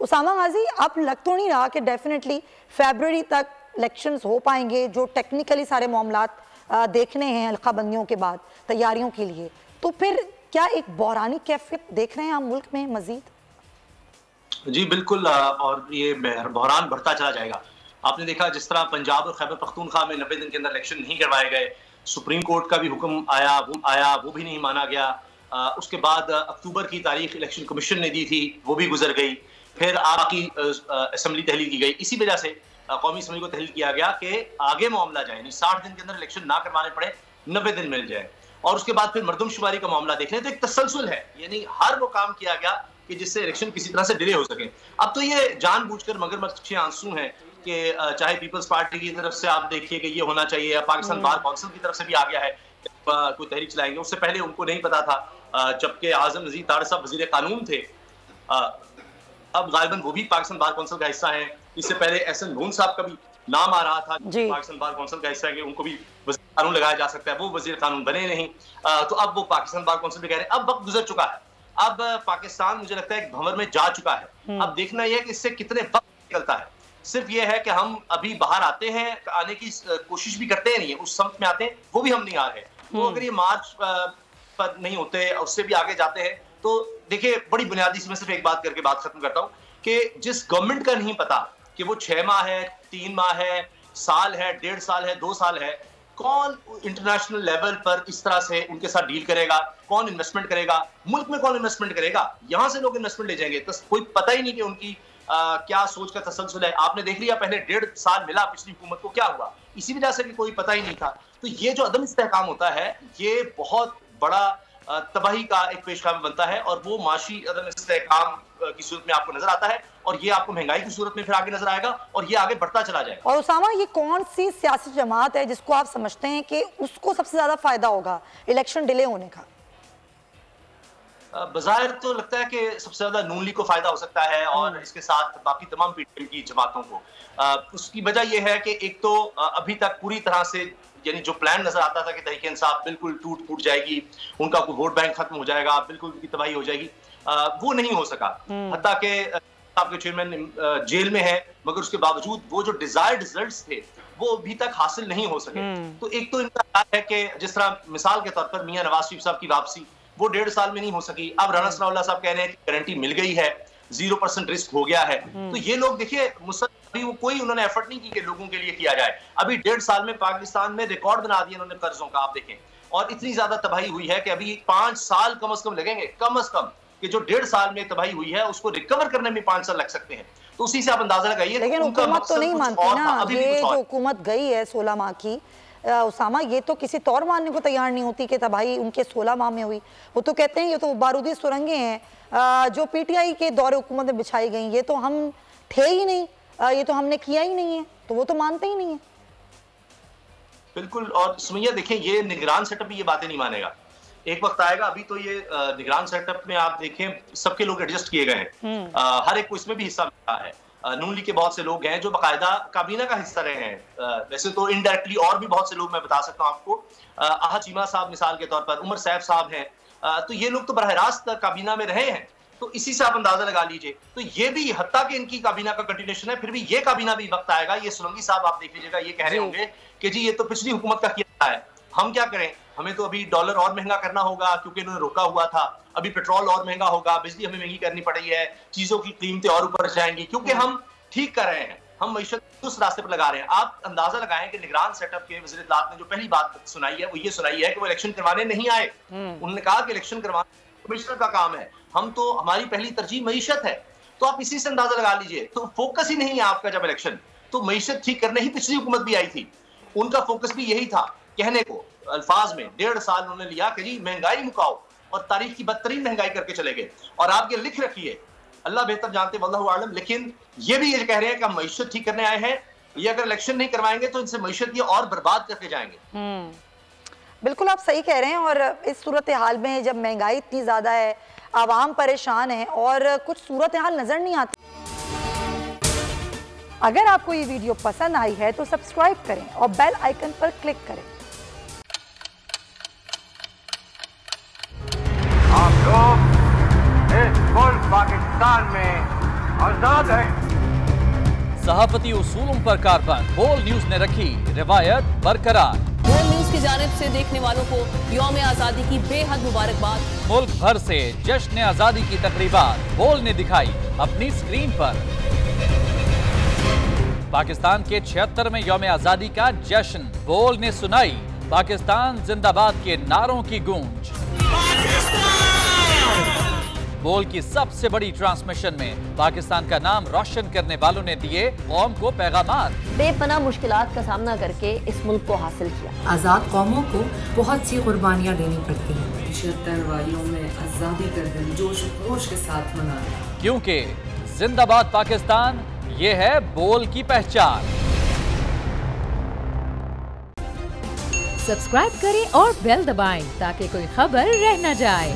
उसामा गाजी, आप लग तो नहीं रहा कि डेफिनेटली फरवरी तक इलेक्शंस हो पाएंगे, जो टेक्निकली सारे मामलात देखने हैं हल्का बंदियों के बाद तैयारियों के लिए, तो फिर क्या एक बहरानी कैफियत देख रहे हैं आप मुल्क में मजीद? जी बिल्कुल, और ये बहरान बढ़ता चला जाएगा। आपने देखा जिस तरह पंजाब और खैबर पख्तूनख्वा में 90 दिन के अंदर इलेक्शन नहीं करवाए गए, सुप्रीम कोर्ट का भी हुक्म आया, वो भी नहीं माना गया। उसके बाद अक्टूबर की तारीख इलेक्शन कमीशन ने दी थी, वो भी गुजर गई। फिर आपकी असेंबली तहलील की गई। इसी वजह से कौमी असेंबली को तहलील किया गया कि आगे मामला जाए, यानी 60 दिन के अंदर इलेक्शन ना करवाने पड़े, 90 दिन मिल जाए। और उसके बाद फिर मरदमशुमारी का मामला देख लें तो एक तसलसल है, यानी हर वो काम किया गया कि जिससे इलेक्शन किसी तरह से डिले हो सके। अब तो ये जानबूझकर मगरमच्छ के आंसू हैं कि चाहे पीपल्स पार्टी की तरफ से आप देखिए कि ये होना चाहिए, या पाकिस्तान बार काउंसिल की तरफ से भी आ गया है कोई तहरीक चलाएंगे। उससे पहले उनको नहीं पता था, जबकि आजम नजीर तारड़ साहब वजीर कानून थे, अब गालिबन वो भी पाकिस्तान बार काउंसिल का हिस्सा है। इससे पहले एहसन लोन साहब का भी नाम आ रहा था पाकिस्तान बार काउंसिल का हिस्सा है कि उनको भी वजीर कानून लगाया जा सकता है, वो वजीर कानून बने नहीं। तो अब वो पाकिस्तान बार काउंसिल भी कह रहे हैं। अब वक्त गुजर चुका है, अब पाकिस्तान मुझे लगता है एक भंवर में जा चुका है। अब देखना यह है कि इससे कितने वक्त निकलता है। सिर्फ ये है कि हम अभी बाहर आते हैं, आने की कोशिश भी करते हैं, नहीं है उस समत में आते हैं, वो भी हम नहीं आ रहे। तो अगर ये मार्च पर नहीं होते, उससे भी आगे जाते हैं, तो देखिए बड़ी बुनियादी सी मैं सिर्फ एक बात करके बात खत्म करता हूँ कि जिस गवर्नमेंट का नहीं पता कि वो 6 माह है, 3 माह है, साल है, 1.5 साल है, 2 साल है, कौन इंटरनेशनल लेवल पर इस तरह से उनके साथ डील करेगा, कौन इन्वेस्टमेंट करेगा, मुल्क में कौन इन्वेस्टमेंट करेगा, यहां से लोग इन्वेस्टमेंट ले जाएंगे, तो कोई पता ही नहीं कि उनकी क्या सोच का तसलसल है। आपने देख लिया पहले 1.5 साल मिला पिछली हुकूमत को, क्या हुआ, इसी वजह से कि कोई पता ही नहीं था। तो ये जो अदम इस्तेहकाम होता है, ये बहुत बड़ा तबाही का एक पेशगाम बनता है, और वो माशी अदम इस्तेहकाम की सूरत में आपको नजर आता है, और ये आपको महंगाई की सूरत में फिर आगे नजर आएगा, और ये आगे बढ़ता चला जाएगा। और उसामा, ये कौन सी सियासी जमात है जिसको आप समझते हैं कि उसको सबसे ज्यादा फायदा होगा इलेक्शन डिले होने का? बज़ाहिर तो लगता है कि सबसे ज्यादा नून लीग को फायदा हो सकता है, और इसके साथ बाकी तमाम पीटीएम की जमातों को। उसकी वजह यह है कि एक तो अभी तक पूरी तरह से, यानी जो प्लान नजर आता था कि तहरीक इंसाफ बिल्कुल टूट फूट जाएगी, उनका कोई वोट बैंक खत्म हो जाएगा, बिल्कुल उनकी तबाही हो जाएगी, वो नहीं हो सका। हत्ता के आपके चेयरमैन जेल में है, मगर उसके बावजूद वो जो डिजायर्ड रिजल्ट्स थे वो अभी तक हासिल नहीं हो सके। तो एक तो इनका है कि जिस तरह मिसाल के तौर पर मियां नवाज शरीफ साहब की वापसी वो 1.5 साल में नहीं हो सकी। अब राना सनाउल्लाह साहब कह रहे हैं कि गारंटी मिल गई है, 0% रिस्क हो गया है। तो ये लोग देखिए अभी वो कोई उन्होंने एफर्ट नहीं की कि लोगों के लिए किया जाए। अभी 1.5 साल में पाकिस्तान में रिकॉर्ड बना दिया उन्होंने कर्जों का, आप देखें, और इतनी ज्यादा तबाही हुई है कि अभी 5 साल कम से कम लगेंगे, कम से कम, कि जो 1.5 साल में तबाही हुई है उसको रिकवर करने में 5 साल लग सकते हैं। तो उसी से आप अंदाजा लगाइए। लेकिन हुकूमत तो नहीं मानती ना, ये जो हुकूमत गई है 16 माह की, उसामा, ये तो किसी तौर मानने को तैयार नहीं होती कि तबाही उनके 16 माह में हुई। वो तो कहते हैं ये तो बारूदी सुरंगें हैं जो पीटीआई के दौरे हुकूमत में बिछाई गई, ये तो हम थे ही नहीं, ये तो हमने किया ही नहीं है, तो वो तो मानते ही नहीं है। बिल्कुल। और सुमैया देखें, ये निगरान सेटअप भी ये बातें नहीं मानेगा। एक वक्त आएगा, अभी तो ये निगरान सेटअप में आप देखें सबके लोग एडजस्ट किए गए हैं, हर एक को इसमें भी हिस्सा मिला है। नून लीग के बहुत से लोग हैं जो बाकायदा काबीना का हिस्सा रहे हैं। वैसे तो इनडायरेक्टली और भी बहुत से लोग मैं बता सकता हूं आपको, आहा चीमा साहब मिसाल के तौर पर, उमर सैफ साहब हैं, तो ये लोग तो बरह रास्त काबीना में रहे हैं। तो इसी से आप अंदाजा लगा लीजिए। तो ये भी हत्ता कि इनकी काबीना का कंटिन्यूएशन है, फिर भी ये काबीना भी वक्त आएगा, ये सुरंगी साहब आप देख लीजिएगा, ये कह रहे होंगे कि जी ये तो पिछली हुकूमत का किया है, हम क्या करें, हमें तो अभी डॉलर और महंगा करना होगा क्योंकि इन्होंने रोका हुआ था, अभी पेट्रोल और महंगा होगा, बिजली हमें महंगी करनी पड़ी है, चीजों की कीमतें और ऊपर जाएंगी, क्योंकि हम ठीक कर रहे हैं, हम मईशत उस रास्ते पर लगा रहे हैं। आप अंदाजा लगाएं कि निगरान सेटअप के वज़ीर इत्तलात ने जो पहली बात सुनाई है वो ये सुनाई है कि वो इलेक्शन करवाने नहीं आए। उन्होंने कहा कि इलेक्शन करवाना कमिश्नर का काम है, हम तो, हमारी पहली तरजीह मईशत है। तो आप इसी से अंदाजा लगा लीजिए। तो फोकस ही नहीं है आपका जब इलेक्शन, तो मईशत ठीक करने ही पिछली हुकूमत भी आई थी, उनका फोकस भी यही था, कहने को अल्फाज में 1.5 साल उन्होंने लिया कि जी महंगाई मुकाओ, और तारीख की बदतरीन महंगाई करके चले गए। और आप ये लिख रखिए, अल्लाह बेहतर जानते वल्लाहु आलम, लेकिन ये भी ये कह रहे हैं कि हम मईशत ठीक करने आए हैं, ये अगर इलेक्शन नहीं करवाएंगे तो इनसे मईशत ये और बर्बाद करके जाएंगे। बिल्कुल आप सही कह रहे हैं। और इस सूरत हाल में जब महंगाई इतनी ज्यादा है, आवाम परेशान है और कुछ सूरत हाल नजर नहीं आती। अगर आपको ये वीडियो पसंद आई है तो सब्सक्राइब करें और बेल आइकन पर क्लिक करें। आप लोग इस मुल्क पाकिस्तान में आजाद है। सहाफती उसूलों पर कारबंद बोल न्यूज ने रखी रिवायत बरकरार। बोल न्यूज की जानिब से देखने वालों को यौम आजादी की बेहद मुबारकबाद। मुल्क भर से जश्न आजादी की तकरीबात बोल ने दिखाई अपनी स्क्रीन पर। पाकिस्तान के 76वें यौम आजादी का जश्न बोल ने सुनाई पाकिस्तान जिंदाबाद के नारों की गूंज। बोल की सबसे बड़ी ट्रांसमिशन में पाकिस्तान का नाम रोशन करने वालों ने दिए कौम को पैगामात। बेपनाह मुश्किलात का सामना करके इस मुल्क को हासिल किया। आज़ाद कौमों को बहुत सी कुर्बानियाँ देनी पड़ती हैं। 76 वालियों में आज़ादी का दिन जोश खरोश के साथ मनाया, क्योंकि जिंदाबाद पाकिस्तान ये है बोल की पहचान। सब्सक्राइब करें और बेल दबाएं ताकि कोई खबर रह न जाए।